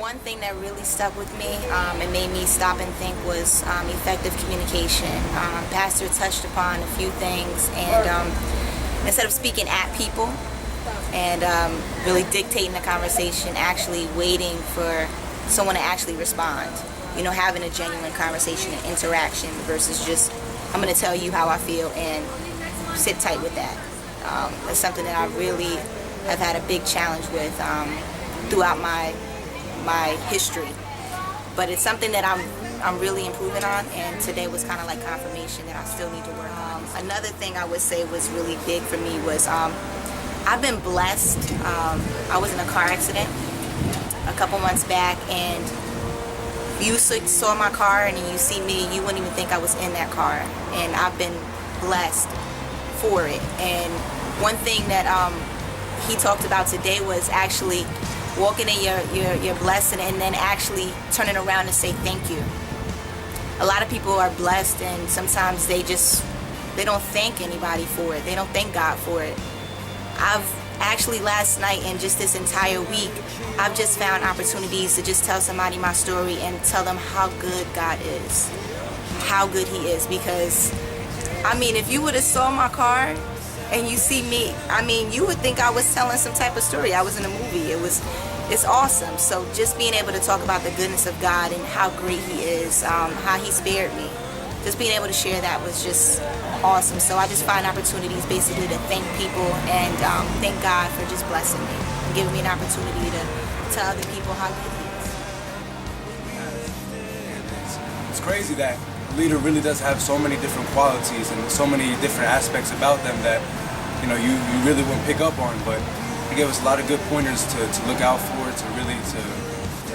One thing that really stuck with me and made me stop and think was effective communication. Pastor touched upon a few things, and instead of speaking at people and really dictating the conversation, actually waiting for someone to actually respond. You know, having a genuine conversation and interaction versus just, I'm going to tell you how I feel and sit tight with that. That's something that I really have had a big challenge with throughout my history. But it's something that I'm really improving on, and today was kind of like confirmation that I still need to work on. Another thing I would say was really big for me was I've been blessed. I was in a car accident a couple months back, and you saw my car and you see me, you wouldn't even think I was in that car, and I've been blessed for it. And one thing that he talked about today was actually walking in your blessing and then actually turning around and say thank you. A lot of people are blessed, and sometimes they don't thank anybody for it. They don't thank God for it. I've actually last night and just this entire week, I've just found opportunities to just tell somebody my story and tell them how good God is, how good He is. Because, I mean, if you would have saw my car and you see me, I mean, you would think I was telling some type of story. I was in a movie. It's awesome. So just being able to talk about the goodness of God and how great He is, how He spared me, just being able to share that was just awesome. So I just find opportunities basically to thank people and thank God for just blessing me and giving me an opportunity to tell other people how good He is. It's crazy that a leader really does have so many different qualities and so many different aspects about them that you really wouldn't pick up on, but he gave us a lot of good pointers to look out for, to really to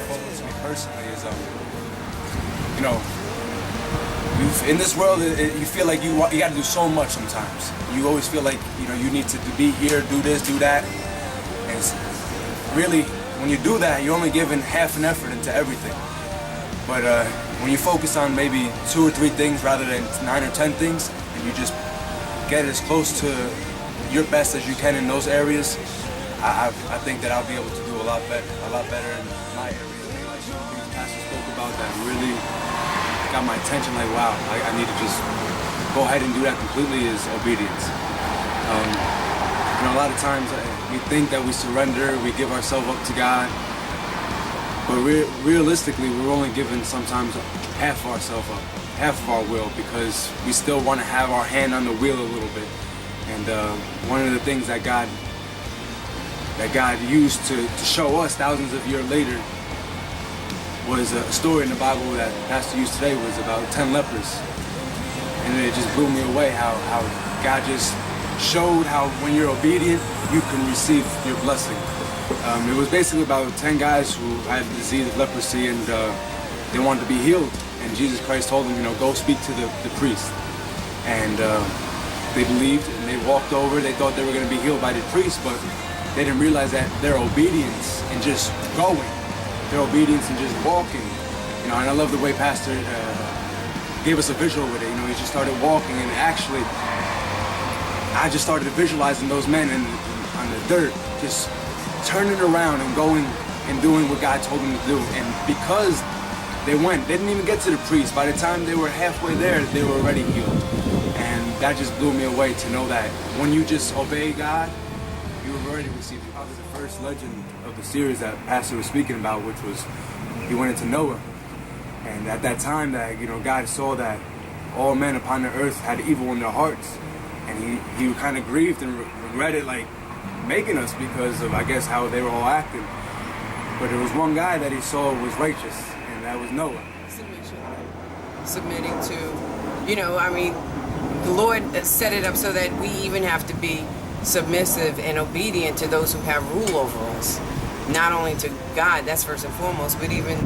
focus. Me personally is in this world, you feel like you got to do so much sometimes. You always feel like you need to be here, do this, do that. And it's really, when you do that, you're only giving half an effort into everything. But when you focus on maybe 2 or 3 things rather than 9 or 10 things, and you just get as close to your best as you can in those areas, I think that I'll be able to do a lot better in my area. These pastors spoke about that really got my attention, like, wow, I need to just go ahead and do that completely, is obedience. A lot of times we think that we surrender, we give ourselves up to God, but realistically we're only giving sometimes half of ourselves up, half of our will, because we still want to have our hand on the wheel a little bit. And one of the things that God used to show us thousands of years later was a story in the Bible that Pastor used today, was about 10 lepers. And it just blew me away how God just showed how when you're obedient, you can receive your blessing. It was basically about 10 guys who had the disease of leprosy, and they wanted to be healed. And Jesus Christ told them, go speak to the priest. And they believed, and they walked over. They thought they were going to be healed by the priest, but they didn't realize that their obedience and just going, their obedience and just walking, and I love the way Pastor gave us a visual with it. He just started walking, and actually, I just started visualizing those men on the dirt, just turning around and going and doing what God told them to do. And because they didn't even get to the priest. By the time they were halfway there, they were already healed. And that just blew me away to know that when you just obey God, you have already received it. Probably the first legend of the series that Pastor was speaking about, which was he went into Noah. And at that time that, God saw that all men upon the earth had evil in their hearts. And he kind of grieved and regretted making us because of, I guess, how they were all acting. But there was one guy that he saw was righteous, and that was Noah. Submitting to, the Lord set it up so that we even have to be submissive and obedient to those who have rule over us. Not only to God, that's first and foremost, but even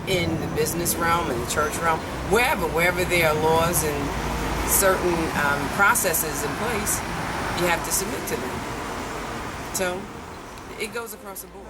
in the business realm and the church realm, wherever there are laws and certain processes in place, you have to submit to them. So it goes across the board.